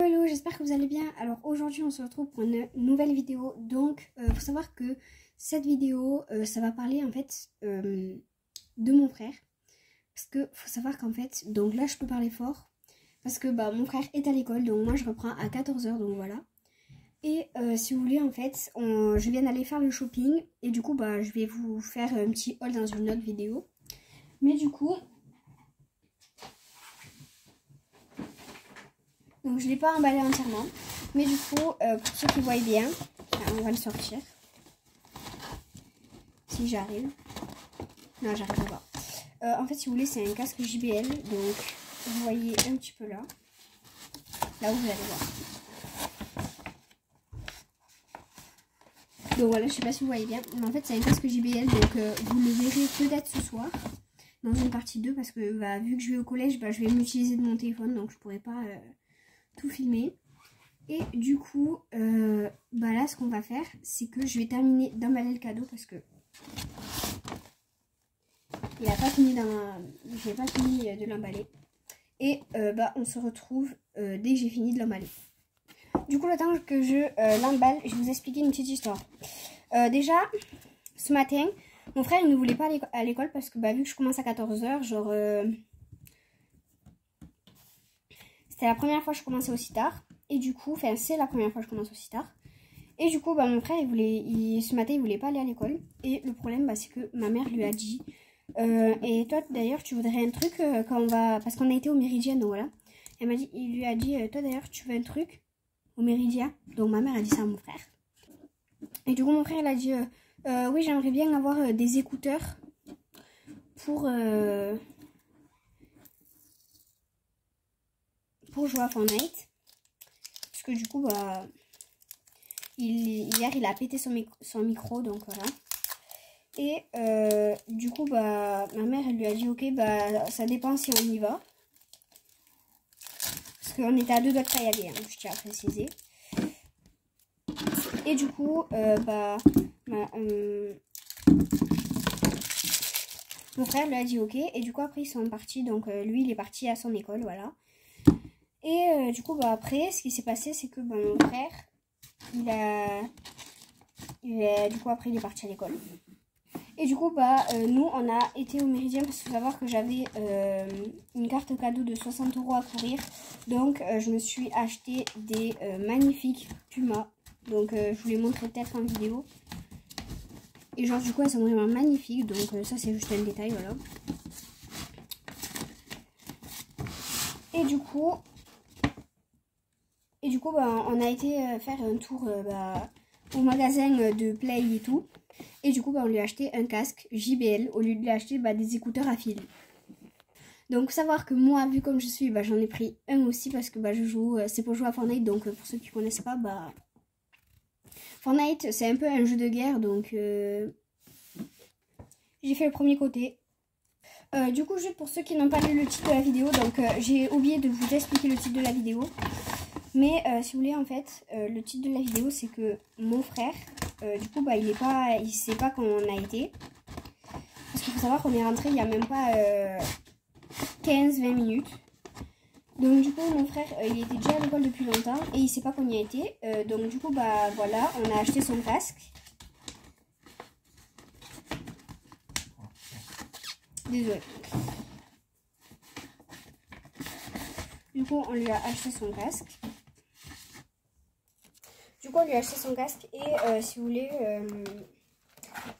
Hello, j'espère que vous allez bien. Alors aujourd'hui on se retrouve pour une nouvelle vidéo. Donc faut savoir que cette vidéo ça va parler en fait de mon frère. Parce que faut savoir qu'en fait, donc là je peux parler fort. Parce que mon frère est à l'école, donc moi je reprends à 14 h, donc voilà. Et si vous voulez en fait, je viens d'aller faire le shopping. Et du coup je vais vous faire un petit haul dans une autre vidéo. Mais du coup... Donc je ne l'ai pas emballé entièrement. Mais du coup, pour ceux qui voient bien, on va le sortir. Si j'arrive. Non, j'arrive pas. En fait, si vous voulez, c'est un casque JBL. Donc, vous voyez un petit peu là. Là où vous allez voir. Donc voilà, je sais pas si vous voyez bien. Mais en fait, c'est un casque JBL. Donc, vous le verrez peut-être ce soir. Dans une partie 2. Parce que vu que je vais au collège, je vais m'utiliser de mon téléphone. Donc, je pourrais pas... tout filmer. Et du coup là ce qu'on va faire, c'est que je vais terminer d'emballer le cadeau parce que il a pas fini j'ai pas fini de l'emballer. Et on se retrouve dès que j'ai fini de l'emballer. Du coup, le temps que je l'emballe, je vais vous expliquer une petite histoire. Déjà ce matin, mon frère il ne voulait pas aller à l'école parce que vu que je commence à 14 h, genre c'était la première fois que je commençais aussi tard. Et du coup, c'est la première fois que je commence aussi tard. Et du coup, mon frère, ce matin, il voulait pas aller à l'école. Et le problème, c'est que ma mère lui a dit... et toi, d'ailleurs, tu voudrais un truc quand on va... Parce qu'on a été au Méridien, donc voilà. Il lui a dit, toi, d'ailleurs, tu veux un truc au Méridien? Donc ma mère a dit ça à mon frère. Et du coup, mon frère, il a dit, oui, j'aimerais bien avoir des écouteurs pour jouer à Fortnite. Parce que du coup, hier, il a pété son micro, donc voilà. Et du coup, ma mère, elle lui a dit, ok, ça dépend si on y va. Parce qu'on était à 2 doigts de pas y aller, hein, je tiens à préciser. Et du coup, mon frère lui a dit ok. Et du coup, après, ils sont partis. Donc, lui, il est parti à son école, voilà. Et du coup, après, ce qui s'est passé, c'est que mon frère, du coup, après, il est parti à l'école. Et du coup, nous, on a été au Méridien parce qu'il faut savoir que j'avais une carte cadeau de 60 € à courir. Donc, je me suis acheté des magnifiques Puma. Donc, je vous les montrerai peut-être en vidéo. Et genre, du coup, elles sont vraiment magnifiques. Donc, ça, c'est juste un détail, voilà. Et du coup, on a été faire un tour au magasin de Play et tout. Et du coup, on lui a acheté un casque JBL au lieu de lui acheter des écouteurs à fil. Donc, savoir que moi, vu comme je suis, j'en ai pris un aussi parce que je joue, c'est pour jouer à Fortnite. Donc, pour ceux qui ne connaissent pas, Fortnite, c'est un peu un jeu de guerre. Donc, j'ai fait le premier côté. Du coup, juste pour ceux qui n'ont pas lu le titre de la vidéo, donc j'ai oublié de vous expliquer le titre de la vidéo. Mais si vous voulez, en fait, le titre de la vidéo, c'est que mon frère, du coup, il sait pas quand on a été. Parce qu'il faut savoir qu'on est rentré il n'y a même pas 15-20 minutes. Donc du coup, mon frère, il était déjà à l'école depuis longtemps et il sait pas qu'on y a été. Donc du coup, voilà, on a acheté son casque. Désolée. Du coup, on lui a acheté son casque. Et si vous voulez,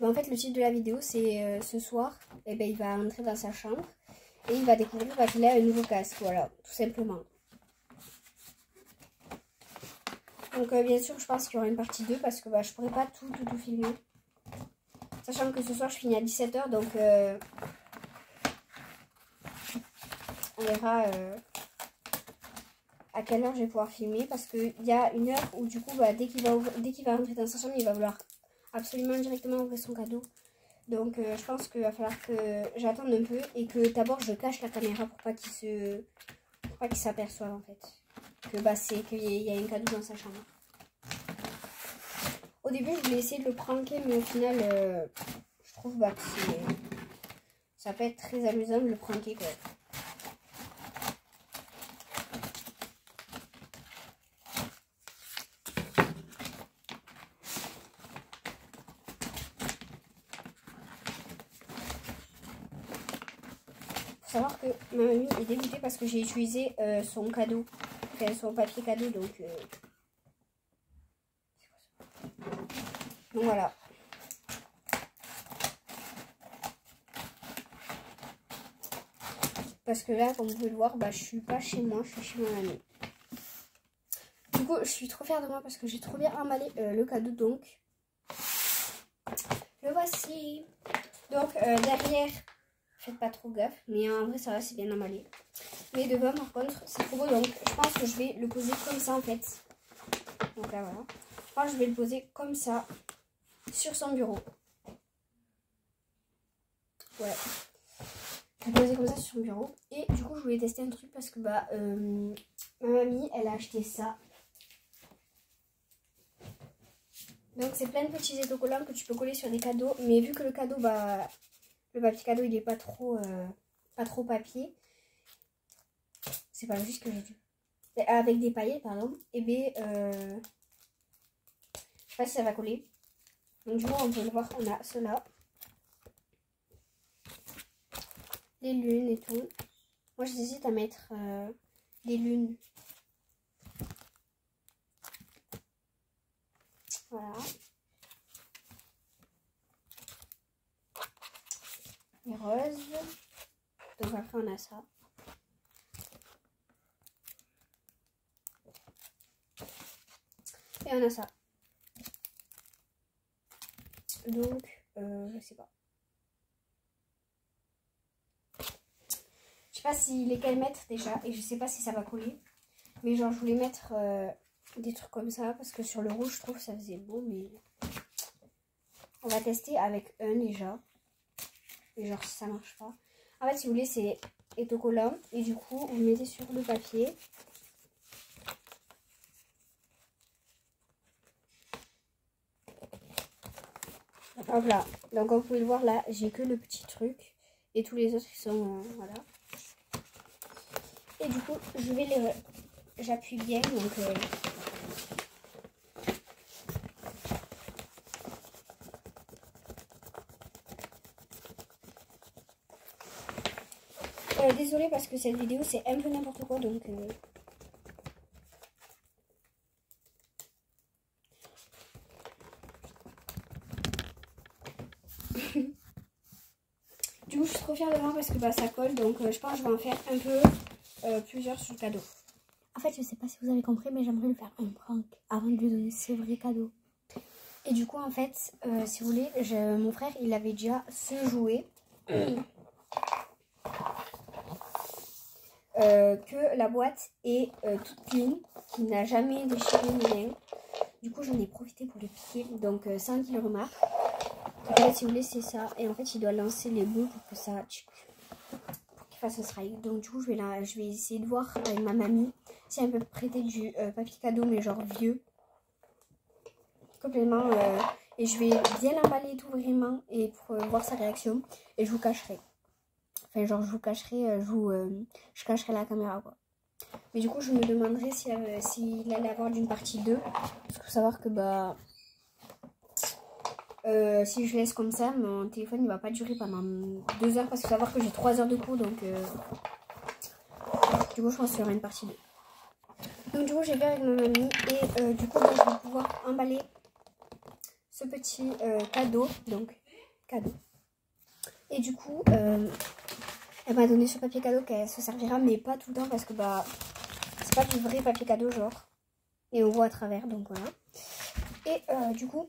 en fait, le titre de la vidéo, c'est ce soir, il va entrer dans sa chambre et il va découvrir qu'il a un nouveau casque. Voilà, tout simplement. Donc, bien sûr, je pense qu'il y aura une partie 2 parce que je pourrais pas tout filmer. Sachant que ce soir, je finis à 17 h, donc on verra à quelle heure je vais pouvoir filmer parce qu'il y a une heure où du coup dès qu'il va rentrer dans sa chambre, il va vouloir absolument directement ouvrir son cadeau. Donc je pense qu'il va falloir que j'attende un peu et que d'abord je cache la caméra pour pas qu'il s'aperçoive en fait qu'il y a un cadeau dans sa chambre. Au début je voulais essayer de le pranker, mais au final je trouve que ça peut être très amusant de le pranker quoi. savoir que ma mamie est dégoûtée parce que j'ai utilisé son cadeau, enfin son papier cadeau, donc voilà. Parce que là, comme vous pouvez le voir, bah, je suis pas chez moi, je suis chez ma mamie. Du coup, je suis trop fière de moi parce que j'ai trop bien emballé le cadeau, donc le voici. Donc derrière, faites pas trop gaffe, mais en vrai ça va, c'est bien emballé. Mais devant par contre, c'est trop beau, donc je pense que je vais le poser comme ça en fait. Donc là voilà, je pense que je vais le poser comme ça sur son bureau. Ouais, je vais le poser comme ça sur son bureau. Et du coup, je voulais tester un truc parce que bah ma mamie, elle a acheté ça. Donc c'est plein de petits autocollants que tu peux coller sur des cadeaux, mais vu que le cadeau, bah le papier cadeau il est pas trop papier, c'est pas juste que j'ai dit. Avec des paillettes pardon, et bien je sais pas si ça va coller. Donc du coup on peut le voir, on a cela, les lunes et tout. Moi j'hésite à mettre des lunes. Voilà. Les roses. Donc après on a ça. Et on a ça. Donc je sais pas. Je sais pas si lesquels mettre déjà. Et je sais pas si ça va coller. Mais genre je voulais mettre des trucs comme ça. Parce que sur le rouge je trouve que ça faisait beau. Mais on va tester avec un déjà. Et genre si ça marche pas. En fait si vous voulez c'est autocollant. Et du coup vous mettez sur le papier. Hop là. Donc comme vous pouvez le voir là j'ai que le petit truc. Et tous les autres ils sont voilà. Et du coup je vais les... J'appuie bien donc... désolée parce que cette vidéo c'est un peu n'importe quoi donc du coup je suis trop fière de moi parce que bah, ça colle donc je pense que je vais en faire un peu plusieurs sur le cadeau. En fait je sais pas si vous avez compris mais j'aimerais lui faire un prank avant de lui donner ses vrais cadeaux. Et du coup en fait si vous voulez mon frère il avait déjà ce jouet. Que la boîte est toute clean, qui n'a jamais déchiré ni rien. Du coup j'en ai profité pour le piquer, donc sans qu'il le remarque. Donc, en fait, si vous voulez c'est ça, et en fait il doit lancer les bouts pour que ça, pour qu'il fasse un strike. Donc du coup je vais essayer de voir avec ma mamie si elle peut prêter du papier cadeau mais genre vieux, complètement. Et je vais bien l'emballer et tout vraiment, et pour voir sa réaction, et je vous cacherai. Enfin, genre, je vous cacherai, je cacherai la caméra, quoi. Mais du coup, je me demanderai s'il allait avoir d'une partie 2. Parce qu'il faut savoir que, bah, si je laisse comme ça, mon téléphone, il va pas durer pendant 2 heures. Parce qu'il faut savoir que j'ai 3 heures de cours, donc, du coup, je pense qu'il y aura une partie 2. Donc, du coup, j'ai vu avec ma mamie. Et, du coup, bah, je vais pouvoir emballer ce petit cadeau. Donc, cadeau. Et du coup, elle m'a donné ce papier cadeau qu'elle se servira, mais pas tout le temps parce que bah c'est pas du vrai papier cadeau genre. Et on voit à travers, donc voilà. Et du coup,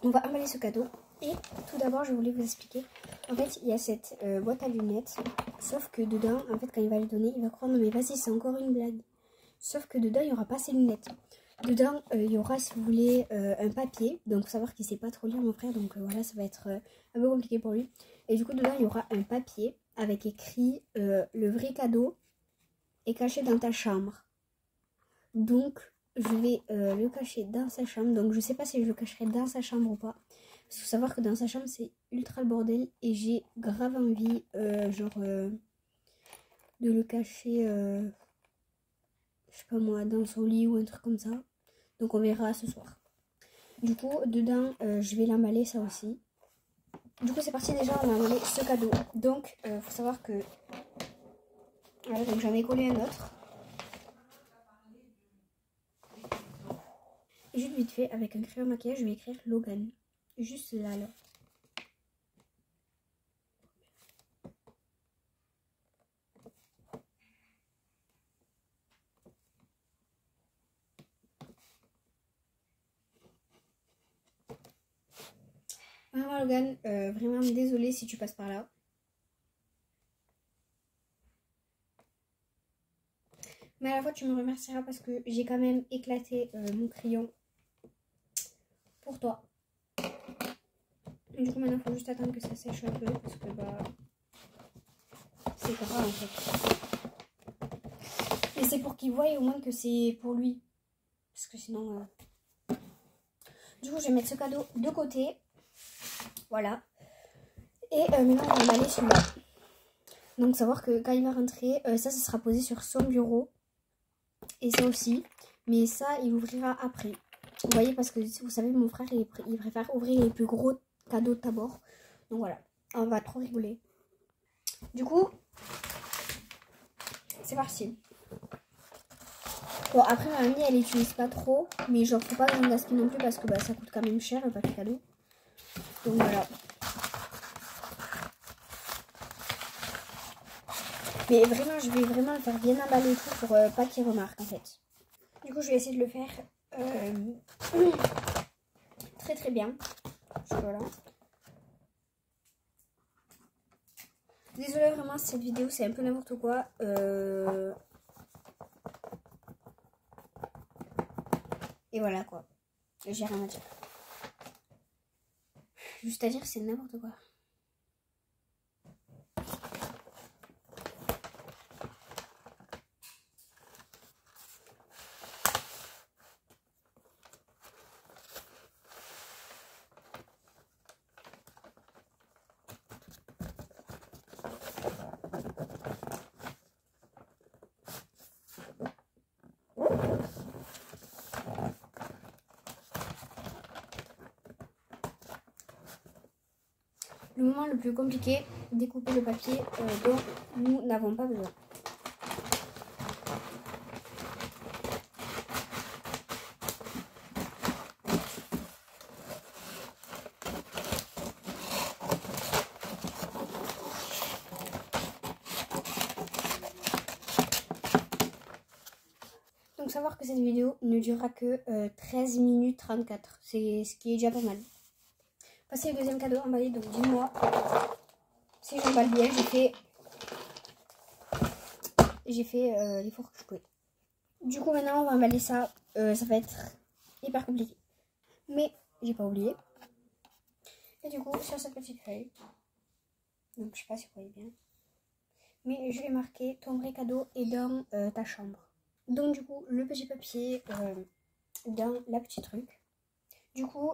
on va emballer ce cadeau. Et tout d'abord, je voulais vous expliquer. En fait, il y a cette boîte à lunettes. Sauf que dedans, en fait, quand il va les donner, il va croire non mais vas-y, c'est encore une blague. Sauf que dedans, il n'y aura pas ces lunettes. Dedans, il y aura, si vous voulez, un papier. Donc, il faut savoir qu'il ne sait pas trop lire, mon frère. Donc, voilà, ça va être un peu compliqué pour lui. Et du coup, dedans, il y aura un papier avec écrit le vrai cadeau est caché dans ta chambre. Donc, je vais le cacher dans sa chambre. Donc, je ne sais pas si je le cacherai dans sa chambre ou pas. Parce qu'il faut savoir que dans sa chambre, c'est ultra le bordel. Et j'ai grave envie, de le cacher, je sais pas moi, dans son lit ou un truc comme ça. Donc on verra ce soir. Du coup, dedans, je vais l'emballer ça aussi. Du coup c'est parti, déjà on a emballé ce cadeau. Donc faut savoir que voilà, donc j'en ai collé un autre. Et juste vite fait avec un crayon maquillage je vais écrire Logan. Juste là. Vraiment Logan, vraiment désolée si tu passes par là. Mais à la fois tu me remercieras parce que j'ai quand même éclaté mon crayon pour toi. Et du coup maintenant il faut juste attendre que ça sèche un peu parce que bah c'est grave en fait. Et c'est pour qu'il voie au moins que c'est pour lui. Parce que sinon... Du coup je vais mettre ce cadeau de côté. Voilà. Et maintenant on va emballer celui-là. Donc savoir que quand il va rentrer, ça sera posé sur son bureau. Et ça aussi. Mais ça il ouvrira après. Vous voyez, parce que vous savez mon frère il préfère ouvrir les plus gros cadeaux d'abord. Donc voilà. On va trop rigoler. Du coup, c'est parti. Bon après ma mamie elle l'utilise pas trop. Mais genre faut pas que j'en gaspille non plus parce que bah, ça coûte quand même cher le papier cadeau. Donc voilà. Mais vraiment, je vais vraiment le faire bien emballer et tout pour pas qu'il remarque en fait. Du coup, je vais essayer de le faire très très bien. Voilà. Désolée vraiment, cette vidéo c'est un peu n'importe quoi. Et voilà quoi. J'ai rien à dire. Juste à dire, c'est n'importe quoi. Le moment le plus compliqué, découper le papier dont nous n'avons pas besoin. Donc savoir que cette vidéo ne durera que 13 minutes 34, c'est ce qui est déjà pas mal. Passez le deuxième cadeau emballé, donc dis-moi si j'emballe bien, j'ai fait l'effort que je pouvais. Du coup maintenant on va emballer ça, ça va être hyper compliqué. Mais j'ai pas oublié. Et du coup sur cette petite feuille, donc je sais pas si vous voyez bien, mais je vais marquer ton vrai cadeau est dans ta chambre. Donc du coup le petit papier dans la petite truc. Du coup